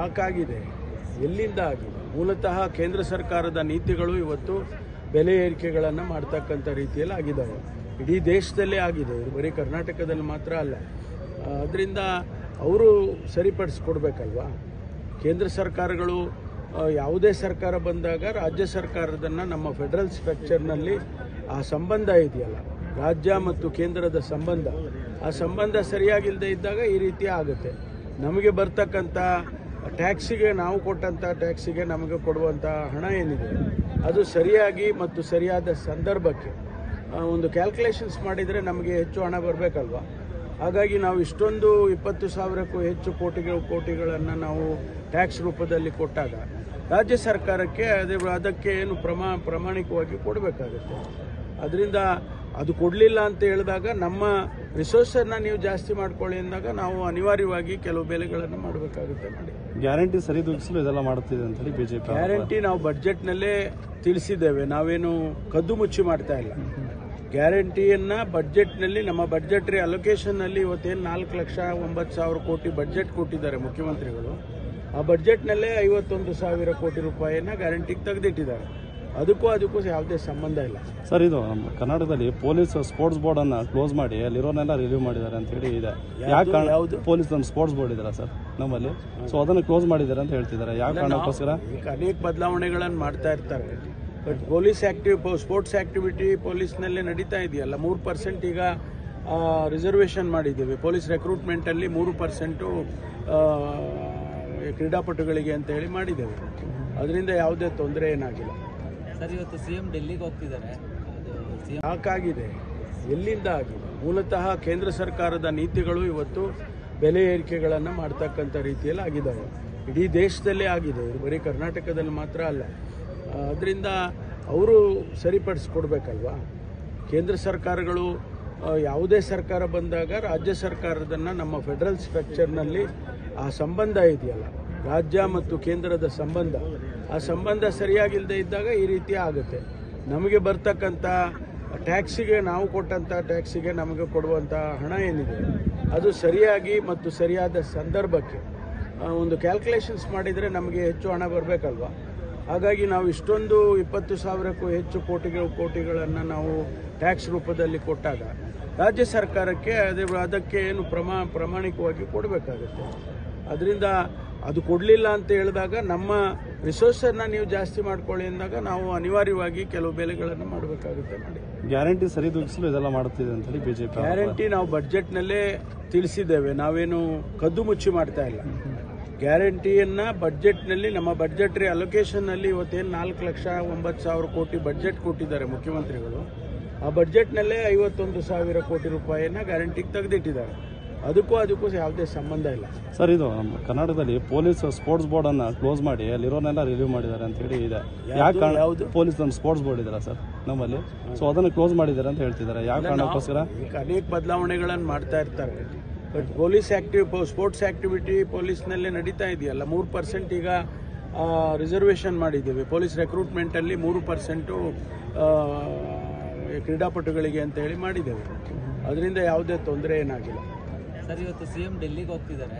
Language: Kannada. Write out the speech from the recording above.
ಯಾಕಾಗಿದೆ, ಎಲ್ಲಿಂದ ಆಗಿದೆ? ಮೂಲತಃ ಕೇಂದ್ರ ಸರ್ಕಾರದ ನೀತಿಗಳು ಇವತ್ತು ಬೆಲೆ ಏರಿಕೆಗಳನ್ನು ಮಾಡ್ತಕ್ಕಂಥ ರೀತಿಯಲ್ಲಿ ಆಗಿದ್ದಾವೆ. ಇಡೀ ದೇಶದಲ್ಲೇ ಆಗಿದೆ, ಇದು ಬರೀ ಕರ್ನಾಟಕದಲ್ಲಿ ಮಾತ್ರ ಅಲ್ಲ. ಅದರಿಂದ ಅವರು ಸರಿಪಡಿಸ್ಕೊಡ್ಬೇಕಲ್ವಾ? ಕೇಂದ್ರ ಸರ್ಕಾರಗಳು ಯಾವುದೇ ಸರ್ಕಾರ ಬಂದಾಗ ರಾಜ್ಯ ಸರ್ಕಾರದನ್ನು ನಮ್ಮ ಫೆಡರಲ್ ಸ್ಟ್ರಕ್ಚರ್ನಲ್ಲಿ ಆ ಸಂಬಂಧ ಇದೆಯಲ್ಲ, ರಾಜ್ಯ ಮತ್ತು ಕೇಂದ್ರದ ಸಂಬಂಧ, ಆ ಸಂಬಂಧ ಸರಿಯಾಗಿಲ್ಲದೆ ಇದ್ದಾಗ ಈ ರೀತಿ ಆಗುತ್ತೆ. ನಮಗೆ ಬರ್ತಕ್ಕಂಥ ಟ್ಯಾಕ್ಸಿಗೆ, ನಾವು ಕೊಟ್ಟಂಥ ಟ್ಯಾಕ್ಸಿಗೆ ನಮಗೆ ಕೊಡುವಂಥ ಹಣ ಏನಿದೆ ಅದು ಸರಿಯಾಗಿ ಮತ್ತು ಸರಿಯಾದ ಸಂದರ್ಭಕ್ಕೆ ಒಂದು ಕ್ಯಾಲ್ಕುಲೇಷನ್ಸ್ ಮಾಡಿದರೆ ನಮಗೆ ಹೆಚ್ಚು ಹಣ ಬರಬೇಕಲ್ವ? ಹಾಗಾಗಿ ನಾವು ಇಷ್ಟೊಂದು 20,000ಕ್ಕೂ ಹೆಚ್ಚು ಕೋಟಿಗಳನ್ನು ನಾವು ಟ್ಯಾಕ್ಸ್ ರೂಪದಲ್ಲಿ ಕೊಟ್ಟಾಗ ರಾಜ್ಯ ಸರ್ಕಾರಕ್ಕೆ ಅದಕ್ಕೆ ಏನು ಪ್ರಾಮಾಣಿಕವಾಗಿ ಕೊಡಬೇಕಾಗುತ್ತೆ. ಅದರಿಂದ ಅದು ಕೊಡಲಿಲ್ಲ ಅಂತ ಹೇಳಿದಾಗ ನಮ್ಮ ರಿಸೋರ್ಸನ್ನು ನೀವು ಜಾಸ್ತಿ ಮಾಡ್ಕೊಳ್ಳಿ ಅಂದಾಗ ನಾವು ಅನಿವಾರ್ಯವಾಗಿ ಕೆಲವು ಬೆಲೆಗಳನ್ನು ಮಾಡಬೇಕಾಗುತ್ತೆ. ಮಾಡಿ ಗ್ಯಾರಂಟಿ ಸರಿದೂಗಿಸಲು ಇದೆಲ್ಲ ಮಾಡುತ್ತಿದೆ ಅಂತೇಳಿ ಬಿಜೆಪಿ ಗ್ಯಾರಂಟಿ ನಾವು ಬಡ್ಜೆಟ್ನಲ್ಲೇ ತಿಳಿಸಿದ್ದೇವೆ, ನಾವೇನು ಕದ್ದು ಮುಚ್ಚಿ ಮಾಡ್ತಾ ಇಲ್ಲ. ಗ್ಯಾರಂಟಿಯನ್ನು ಬಡ್ಜೆಟ್ನಲ್ಲಿ, ನಮ್ಮ ಬಡ್ಜೆಟ್ರಿ ಅಲೊಕೇಶನ್ನಲ್ಲಿ ಇವತ್ತೇನು 4,09,000 ಕೋಟಿ ಬಡ್ಜೆಟ್ ಕೊಟ್ಟಿದ್ದಾರೆ ಮುಖ್ಯಮಂತ್ರಿಗಳು. ಆ ಬಡ್ಜೆಟ್ನಲ್ಲೇ 51,000 ಕೋಟಿ ರೂಪಾಯಿಯನ್ನು ಗ್ಯಾರಂಟಿಗೆ ತೆಗೆದಿಟ್ಟಿದ್ದಾರೆ. ಅದಕ್ಕೂ ಯಾವುದೇ ಸಂಬಂಧ ಇಲ್ಲ ಸರ್. ಇದು ನಮ್ಮ ಕರ್ನಾಟಕದಲ್ಲಿ ಪೊಲೀಸ್ ಸ್ಪೋರ್ಟ್ಸ್ ಬೋರ್ಡ್ ಅನ್ನ ಕ್ಲೋಸ್ ಮಾಡಿ ಅಲ್ಲಿರೋನೆಲ್ಲ ರಿಲೀವ್ ಮಾಡಿದ್ದಾರೆ ಅಂತ ಹೇಳಿ ಇದೆ. ಯಾಕೆ ಪೊಲೀಸ್ ನಮ್ಮ ಸ್ಪೋರ್ಟ್ಸ್ ಬೋರ್ಡ್ ಇದೆಯಲ್ಲ ಸರ್ ನಮ್ಮಲ್ಲಿ, ಸೊ ಅದನ್ನು ಕ್ಲೋಸ್ ಮಾಡಿದ್ದಾರೆ ಅಂತ ಹೇಳ್ತಿದ್ದಾರೆ. ಯಾವ ಕಾರಣಕ್ಕೋಸ್ಕರ? ಈಗ ಅನೇಕ ಬದಲಾವಣೆಗಳನ್ನು ಮಾಡ್ತಾ ಇರ್ತಾರೆ. ಬಟ್ ಸ್ಪೋರ್ಟ್ಸ್ ಆಕ್ಟಿವಿಟಿ ಪೊಲೀಸ್ನಲ್ಲೇ ನಡೀತಾ ಇದೆಯಲ್ಲ. 3% ಈಗ ರಿಸರ್ವೇಷನ್ ಮಾಡಿದ್ದೇವೆ ಪೊಲೀಸ್ ರೆಕ್ರೂಟ್ಮೆಂಟಲ್ಲಿ. 3% ಕ್ರೀಡಾಪಟುಗಳಿಗೆ ಅಂತ ಹೇಳಿ ಮಾಡಿದ್ದೇವೆ. ಅದರಿಂದ ಯಾವುದೇ ತೊಂದರೆ ಏನಾಗಿಲ್ಲ ಸರ್. ಇವತ್ತು ಸಿಎಂ ಡೆಲ್ಲಿಗೆ ಹೋಗ್ತಿದ್ದಾರೆ, ಯಾಕಾಗಿದೆ, ಎಲ್ಲಿಂದ ಆಗಿದೆ? ಮೂಲತಃ ಕೇಂದ್ರ ಸರ್ಕಾರದ ನೀತಿಗಳು ಇವತ್ತು ಬೆಲೆ ಏರಿಕೆಗಳನ್ನು ಮಾಡ್ತಕ್ಕಂಥ ರೀತಿಯಲ್ಲಿ ಆಗಿದ್ದಾವೆ. ಇಡೀ ದೇಶದಲ್ಲೇ ಆಗಿದೆ, ಇದು ಬರೀ ಕರ್ನಾಟಕದಲ್ಲಿ ಮಾತ್ರ ಅಲ್ಲ. ಅದರಿಂದ ಅವರು ಸರಿಪಡಿಸ್ಕೊಡ್ಬೇಕಲ್ವಾ? ಕೇಂದ್ರ ಸರ್ಕಾರಗಳು ಯಾವುದೇ ಸರ್ಕಾರ ಬಂದಾಗ ರಾಜ್ಯ ಸರ್ಕಾರದನ್ನು ನಮ್ಮ ಫೆಡರಲ್ ಸ್ಟ್ರಕ್ಚರ್ನಲ್ಲಿ ಆ ಸಂಬಂಧ ಇದೆಯಲ್ಲ, ರಾಜ್ಯ ಮತ್ತು ಕೇಂದ್ರದ ಸಂಬಂಧ, ಆ ಸಂಬಂಧ ಸರಿಯಾಗಿಲ್ಲದೆ ಇದ್ದಾಗ ಈ ರೀತಿ ಆಗುತ್ತೆ. ನಮಗೆ ಬರ್ತಕ್ಕಂಥ ಟ್ಯಾಕ್ಸಿಗೆ, ನಾವು ಕೊಟ್ಟಂಥ ಟ್ಯಾಕ್ಸಿಗೆ ನಮಗೆ ಕೊಡುವಂಥ ಹಣ ಏನಿದೆ ಅದು ಸರಿಯಾಗಿ ಮತ್ತು ಸರಿಯಾದ ಸಂದರ್ಭಕ್ಕೆ ಒಂದು ಕ್ಯಾಲ್ಕುಲೇಷನ್ಸ್ ಮಾಡಿದರೆ ನಮಗೆ ಹೆಚ್ಚು ಹಣ ಬರಬೇಕಲ್ವ? ಹಾಗಾಗಿ ನಾವು ಇಷ್ಟೊಂದು 20,000ಕ್ಕೂ ಹೆಚ್ಚು ಕೋಟಿಗಳನ್ನು ನಾವು ಟ್ಯಾಕ್ಸ್ ರೂಪದಲ್ಲಿ ಕೊಟ್ಟಾಗ ರಾಜ್ಯ ಸರ್ಕಾರಕ್ಕೆ ಅದಕ್ಕೆ ಏನು ಪ್ರಾಮಾಣಿಕವಾಗಿ ಕೊಡಬೇಕಾಗುತ್ತೆ. ಅದರಿಂದ ಅದು ಕೊಡಲಿಲ್ಲ ಅಂತ ಹೇಳಿದಾಗ ನಮ್ಮ ರಿಸೋರ್ಸನ್ನು ನೀವು ಜಾಸ್ತಿ ಮಾಡ್ಕೊಳ್ಳಿ ಅಂದಾಗ ನಾವು ಅನಿವಾರ್ಯವಾಗಿ ಕೆಲವು ಬೆಲೆಗಳನ್ನು ಮಾಡಬೇಕಾಗುತ್ತೆ. ಮಾಡಿ ಗ್ಯಾರಂಟಿ ಸರಿದೂಗಿಸಲು ಇದೆಲ್ಲ ಮಾಡುತ್ತಿದೆ ಅಂತೇಳಿ ಬಿಜೆಪಿ ಗ್ಯಾರಂಟಿ ನಾವು ಬಡ್ಜೆಟ್ನಲ್ಲೇ ತಿಳಿಸಿದ್ದೇವೆ, ನಾವೇನು ಕದ್ದು ಮುಚ್ಚಿ ಮಾಡ್ತಾ ಇಲ್ಲ. ಗ್ಯಾರಂಟಿಯನ್ನು ಬಡ್ಜೆಟ್ನಲ್ಲಿ, ನಮ್ಮ ಬಡ್ಜೆಟ್ರಿ ಅಲೊಕೇಶನ್ನಲ್ಲಿ ಇವತ್ತೇನು 4,09,000 ಕೋಟಿ ಬಡ್ಜೆಟ್ ಕೊಟ್ಟಿದ್ದಾರೆ ಮುಖ್ಯಮಂತ್ರಿಗಳು. ಆ ಬಡ್ಜೆಟ್ನಲ್ಲೇ 51,000 ಕೋಟಿ ರೂಪಾಯಿಯನ್ನು ಗ್ಯಾರಂಟಿಗೆ ತೆಗೆದಿಟ್ಟಿದ್ದಾರೆ. ಅದಕ್ಕೂ ಯಾವುದೇ ಸಂಬಂಧ ಇಲ್ಲ ಸರ್. ಇದು ನಮ್ಮ ಕರ್ನಾಟಕದಲ್ಲಿ ಪೊಲೀಸ್ ಸ್ಪೋರ್ಟ್ಸ್ ಬೋರ್ಡ್ ಅನ್ನ ಕ್ಲೋಸ್ ಮಾಡಿ ಅಲ್ಲಿರೋನೆಲ್ಲ ರಿಲೀವ್ ಮಾಡಿದ್ದಾರೆ ಅಂತ ಹೇಳಿ ಇದೆ. ಯಾಕೆ ಪೊಲೀಸ್ ನಮ್ಮ ಸ್ಪೋರ್ಟ್ಸ್ ಬೋರ್ಡ್ ಇದೆಯಲ್ಲ ಸರ್ ನಮ್ಮಲ್ಲಿ, ಸೊ ಅದನ್ನು ಕ್ಲೋಸ್ ಮಾಡಿದ್ದಾರೆ ಅಂತ ಹೇಳ್ತಿದ್ದಾರೆ. ಯಾವ ಕಾರಣಕ್ಕೋಸ್ಕರ? ಈಗ ಅನೇಕ ಬದಲಾವಣೆಗಳನ್ನು ಮಾಡ್ತಾ ಇರ್ತಾರೆ. ಬಟ್ ಸ್ಪೋರ್ಟ್ಸ್ ಆಕ್ಟಿವಿಟಿ ಪೊಲೀಸ್ನಲ್ಲೇ ನಡೀತಾ ಇದೆಯಲ್ಲ. 3% ಈಗ ರಿಸರ್ವೇಷನ್ ಮಾಡಿದ್ದೇವೆ ಪೊಲೀಸ್ ರೆಕ್ರೂಟ್ಮೆಂಟಲ್ಲಿ. 3% ಕ್ರೀಡಾಪಟುಗಳಿಗೆ ಅಂತ ಹೇಳಿ ಮಾಡಿದ್ದೇವೆ. ಅದರಿಂದ ಯಾವುದೇ ತೊಂದರೆ ಏನಾಗಿಲ್ಲ ಸರ್. ಇವತ್ತು ಸಿಎಂ ಡೆಲ್ಲಿಗೆ ಹೋಗ್ತಿದ್ದಾರೆ,